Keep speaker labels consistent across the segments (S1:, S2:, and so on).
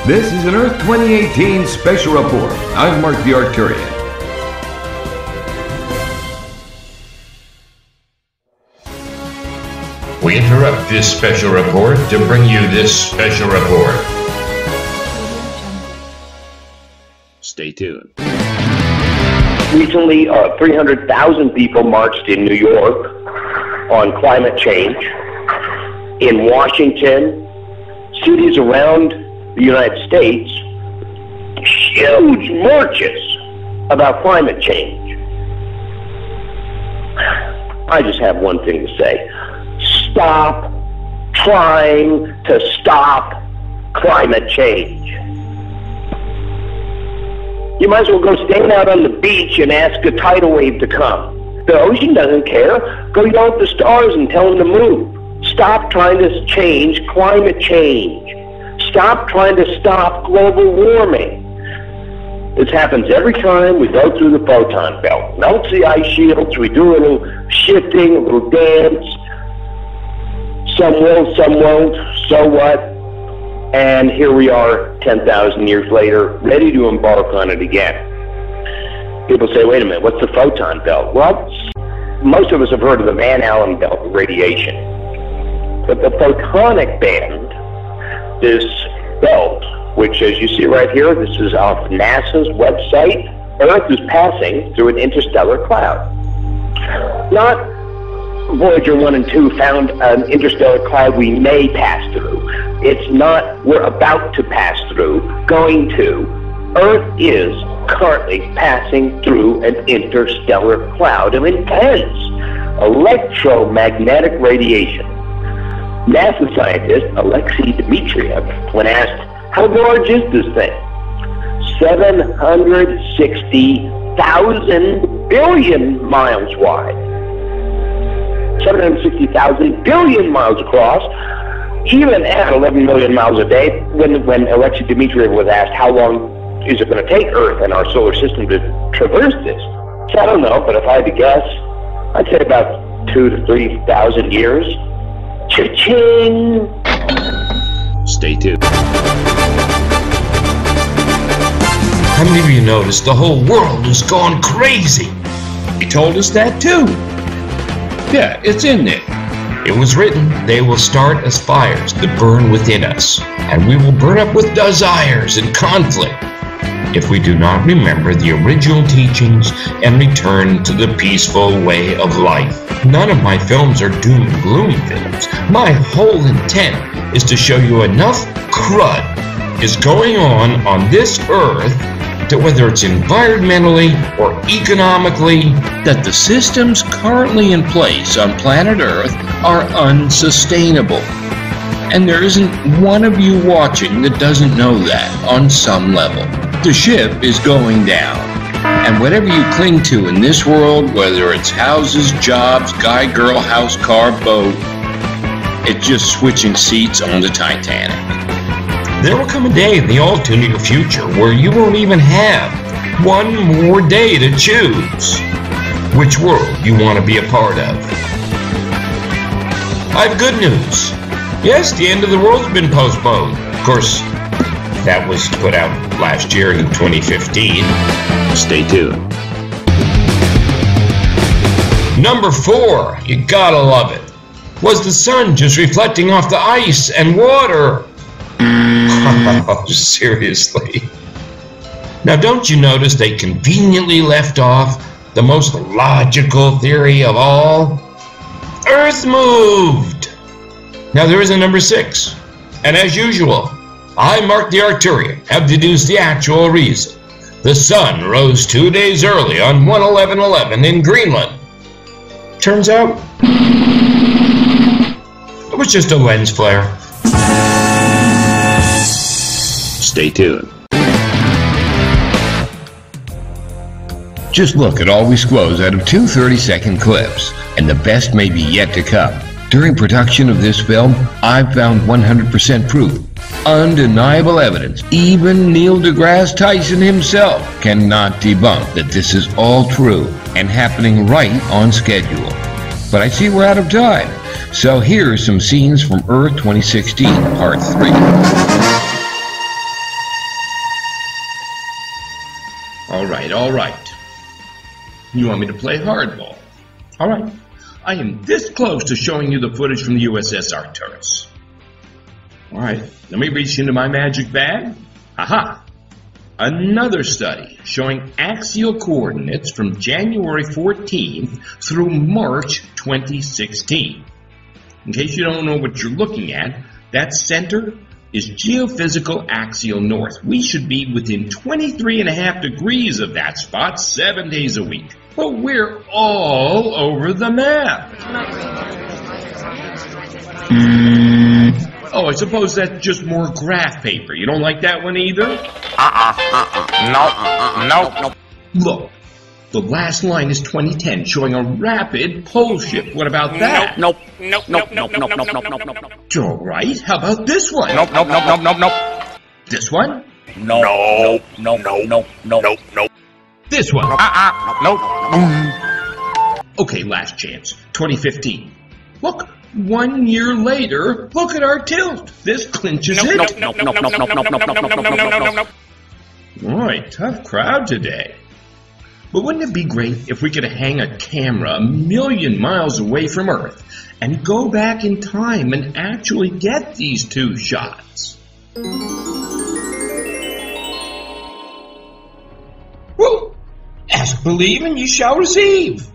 S1: This is an Earth 2018 special report. I'm Mark the Arcturian.
S2: We interrupt this special report to bring you this special report. Stay tuned.
S3: Recently, 300,000 people marched in New York on climate change. In Washington, cities around the United States, huge marches about climate change. I just have one thing to say. Stop trying to stop climate change. You might as well go stand out on the beach and ask a tidal wave to come. The ocean doesn't care. Go yell at the stars and tell them to move. Stop trying to change climate change. Stop trying to stop global warming. This happens every time we go through the Photon Belt. Melts the ice shields, we do a little shifting, a little dance. Some will, some won't, so what? And here we are 10,000 years later, ready to embark on it again. People say, wait a minute, what's the Photon Belt? Well, most of us have heard of the Van Allen belt of radiation. But the photonic band, this belt, which as you see right here, this is off NASA's website, Earth is passing through an interstellar cloud. Not Voyager 1 and 2 found an interstellar cloud we may pass through. It's not we're about to pass through, going to. Earth is currently passing through an interstellar cloud of intense electromagnetic radiation. NASA scientist Alexei Dmitriev, when asked, how large is this thing? 760,000 billion miles wide. 760,000 billion miles across. Even at 11 million miles a day, when Alexei Dmitriev was asked how long is it going to take Earth and our solar system to traverse this, he said, I don't know, but if I had to guess, I'd say about 2,000 to 3,000 years. Cha-ching!
S2: Stay tuned. How many of you noticed the whole world has gone crazy? He told us that too. Yeah, it's in there. It was written, they will start as fires that burn within us, and we will burn up with desires and conflict if we do not remember the original teachings and return to the peaceful way of life. None of my films are doom and gloom films. My whole intent is to show you enough crud is going on this earth that whether it's environmentally or economically, that the systems currently in place on planet Earth are unsustainable. And there isn't one of you watching that doesn't know that on some level. The ship is going down. And whatever you cling to in this world, whether it's houses, jobs, guy, girl, house, car, boat, it's just switching seats on the Titanic. There will come a day in the all-too-near future where you won't even have one more day to choose which world you want to be a part of. I have good news. Yes, the end of the world has been postponed. Of course, that was put out last year in 2015. Stay tuned. Number 4, you gotta love it, was the sun just reflecting off the ice and water. Oh, seriously. Now, don't you notice they conveniently left off the most logical theory of all? Earth moved! Now, there is a number 6. And as usual, I, Mark the Arcturian, have deduced the actual reason. The sun rose 2 days early on 1/11/11 in Greenland. Turns out, it was just a lens flare. Stay tuned.
S4: Just look at all we squoze out of 2 30-second clips, and the best may be yet to come. During production of this film, I've found 100% proof, undeniable evidence. Even Neil deGrasse Tyson himself cannot debunk that this is all true and happening right on schedule. But I see we're out of time, so here are some scenes from Earth 2016, Part 3. All right. You want me to play hardball? All right. I am this close to showing you the footage from the USS Arcturus. All right, let me reach into my magic bag. Aha! Another study showing axial coordinates from January 14th through March 2016. In case you don't know what you're looking at, that center is geophysical axial north. We should be within 23.5 degrees of that spot 7 days a week. But we're all over the map. Oh, I suppose that's just more graph paper. You don't like that one either?
S5: No.
S4: Look, the last line is 2010, showing a rapid pole shift. What about that?
S5: Nope.
S4: All right, how about this one?
S5: Nope.
S4: This one?
S5: No.
S4: This one?
S5: Nope.
S4: Okay, last chance. 2015. Look, 1 year later, look at our tilt. This clinches it.
S5: Nope.
S4: All right, tough crowd today. But wouldn't it be great if we could hang a camera 1,000,000 miles away from Earth and go back in time and actually get these two shots? Well, ask, believe, and you shall receive.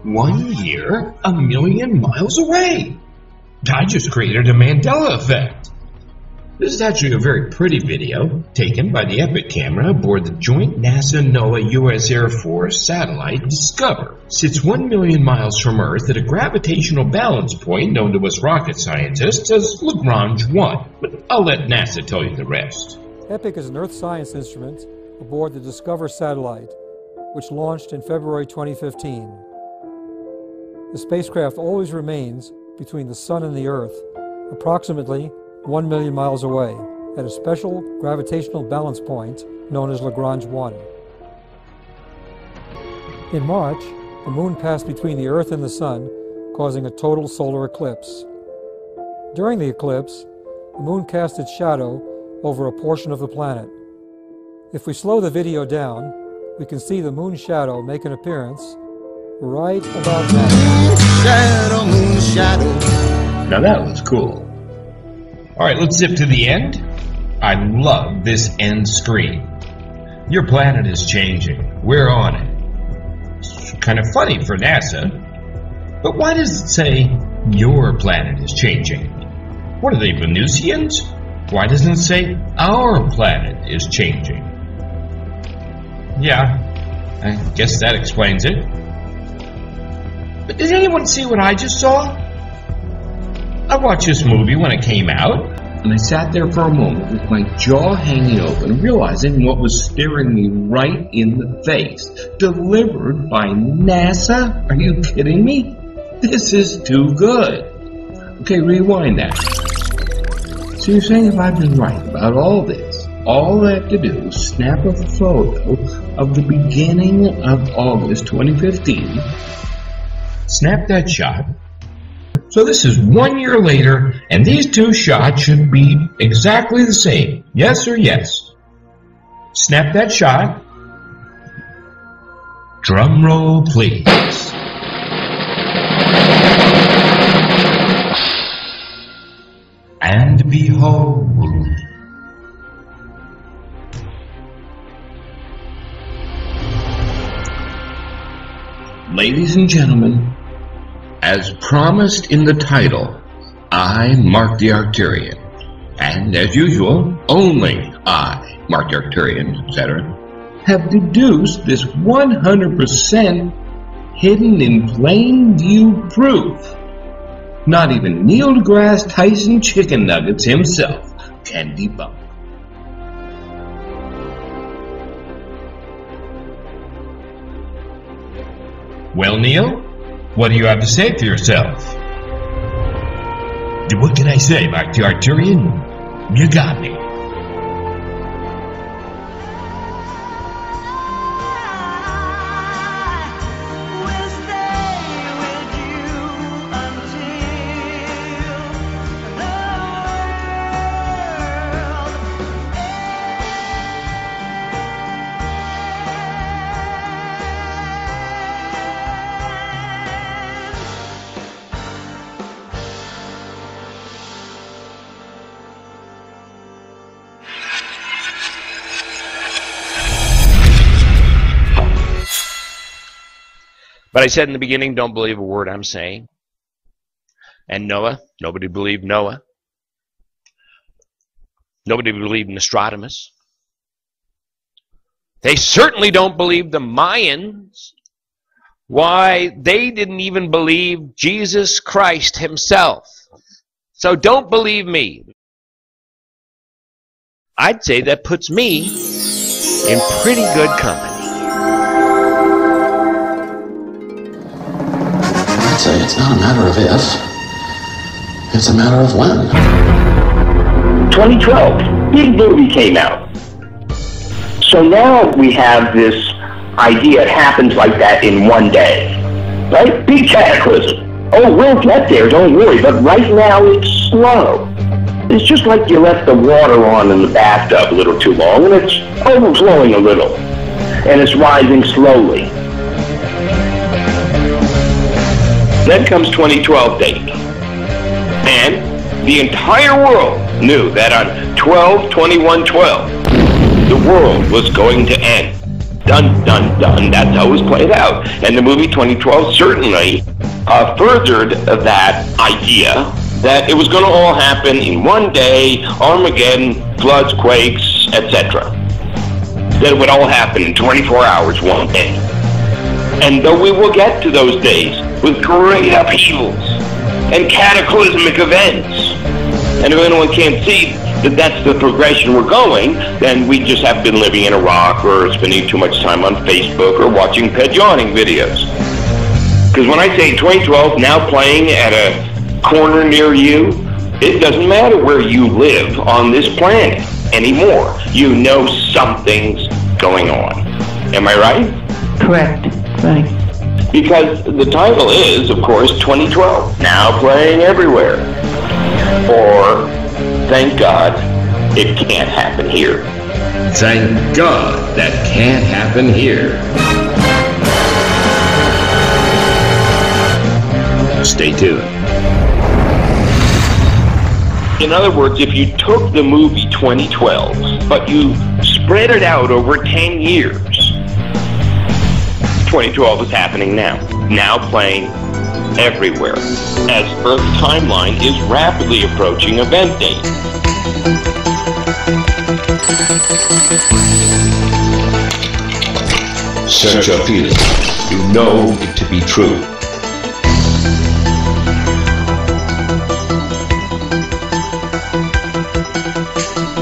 S4: 1 year, 1,000,000 miles away. I just created a Mandela effect. This is actually a very pretty video taken by the Epic camera aboard the joint NASA-NOAA-US Air Force satellite Discover. Sits 1,000,000 miles from Earth at a gravitational balance point known to us rocket scientists as Lagrange 1. But I'll let NASA tell you the rest.
S6: Epic is an Earth science instrument aboard the Discover satellite, which launched in February 2015. The spacecraft always remains between the Sun and the Earth, approximately 1,000,000 miles away, at a special gravitational balance point known as Lagrange 1. In March, the Moon passed between the Earth and the Sun, causing a total solar eclipse. During the eclipse, the Moon cast its shadow over a portion of the planet. If we slow the video down, we can see the Moon shadow make an appearance right about now.
S7: Moon shadow.
S4: Now that was cool. All right, let's zip to the end. I love this end screen. Your planet is changing. We're on it. It's kind of funny for NASA, but why does it say your planet is changing? What are they, Venusians? Why doesn't it say our planet is changing? Yeah, I guess that explains it. But did anyone see what I just saw? I watched this movie when it came out, and I sat there for a moment with my jaw hanging open, realizing what was staring me right in the face. Delivered by NASA? Are you kidding me? This is too good. Okay, rewind that. So you're saying if I've been right about all this, all I have to do is snap a photo of the beginning of August 2015, snap that shot. So this is 1 year later, and these two shots should be exactly the same. Yes or yes? Snap that shot. Drum roll, please. And behold. Ladies and gentlemen, as promised in the title, I, Mark the Arcturian, and as usual, only I, Mark the Arcturian, etc., have deduced this 100% hidden in plain view proof. Not even Neil deGrasse Tyson Chicken Nuggets himself can debunk. Well, Neil, what do you have to say for yourself? What can I say, Mark the Arcturian? You got me.
S2: But I said in the beginning, don't believe a word I'm saying. And Noah, nobody believed Noah. Nobody believed Nostradamus. They certainly don't believe the Mayans. Why, they didn't even believe Jesus Christ himself. So don't believe me. I'd say that puts me in pretty good company.
S8: I'd say it's not a matter of if, it's a matter of when.
S3: 2012, big movie came out. So now we have this idea it happens like that in one day, right? Big cataclysm. Oh, we'll get there, don't worry, but right now it's slow. It's just like you left the water on in the bathtub a little too long, and it's overflowing a little, and it's rising slowly. Then comes 2012 date, and the entire world knew that on 12/21/12, the world was going to end. Dun, dun, dun. That's how it was played out. And the movie 2012 certainly furthered that idea that it was going to all happen in one day, Armageddon, floods, quakes, etc. That it would all happen in 24 hours one day. And though we will get to those days with great upheavals and cataclysmic events, and if anyone can't see that that's the progression we're going, then we just have been living in a rock or spending too much time on Facebook or watching pet yawning videos. Because when I say 2012 now playing at a corner near you, it doesn't matter where you live on this planet anymore. You know something's going on. Am I right?
S9: Correct. Right.
S3: Because the title is, of course, 2012, now playing everywhere. Or, thank God, it can't happen here.
S4: Thank God that can't happen here. Stay tuned.
S3: In other words, if you took the movie 2012, but you spread it out over 10 years, 2012 is happening now playing everywhere, as Earth's timeline is rapidly approaching event date.
S4: Search your feelings. You know it to be true.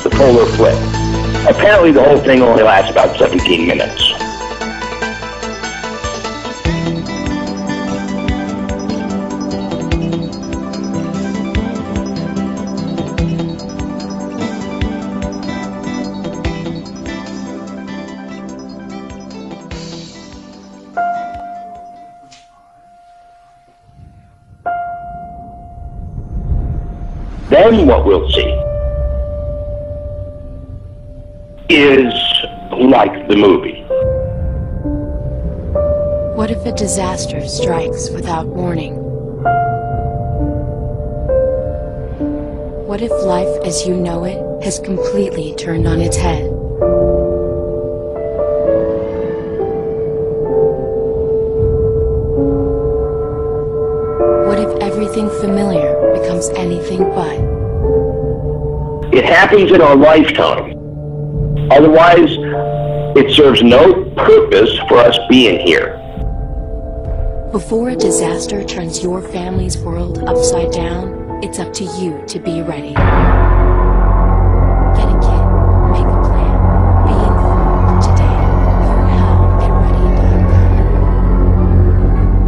S3: The polar flip. Apparently the whole thing only lasts about 17 minutes. Then what we'll see is like the movie.
S10: What if a disaster strikes without warning? What if life as you know it has completely turned on its head? What if everything familiar becomes anything but?
S3: It happens in our lifetime. Otherwise, it serves no purpose for us being here.
S10: Before a disaster turns your family's world upside down, it's up to you to be ready. Get a kit, make a plan, be informed today.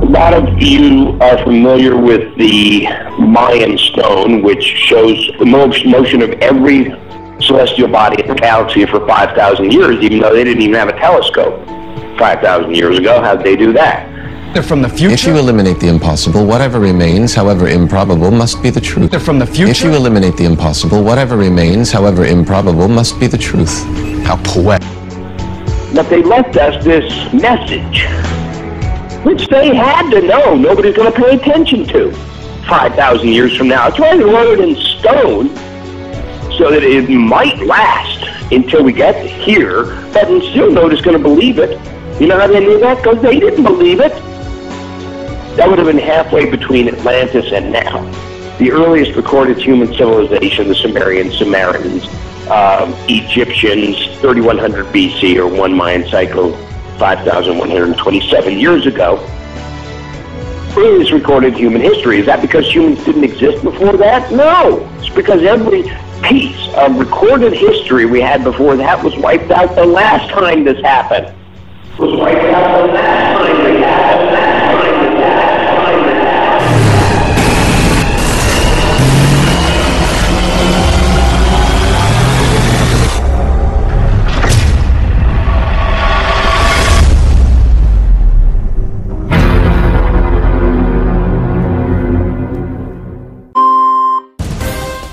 S3: A lot of you are familiar with the Mayan stone, which shows the motion of every celestial body in the galaxy for 5,000 years, even though they didn't even have a telescope 5,000 years ago. How'd they do that?
S11: They're from the future.
S8: If you eliminate the impossible, whatever remains, however improbable, must be the truth.
S11: They're from the future.
S8: If you eliminate the impossible, whatever remains, however improbable, must be the truth. How poetic.
S3: But they left us this message, which they had to know nobody's going to pay attention to 5,000 years from now. It's why they wrote it in stone, so that it might last until we get here, but still nobody's going to believe it. You know how they knew that? Because they didn't believe it. That would have been halfway between Atlantis and now. The earliest recorded human civilization, the Sumerians, Samaritans, Egyptians, 3100 BC, or one Mayan cycle, 5,127 years ago. Earliest recorded human history. Is that because humans didn't exist before that? No. It's because every piece of recorded history we had before that was wiped out the last time this happened. Was wiped out the last time this happened.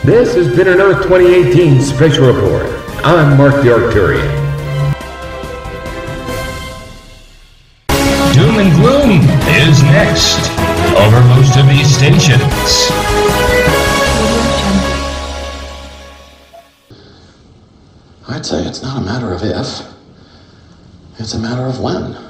S1: This has been an Earth 2018 special report. I'm Mark the Arcturian.
S2: Doom and gloom is next over most of these stations.
S8: I'd say it's not a matter of if, it's a matter of when.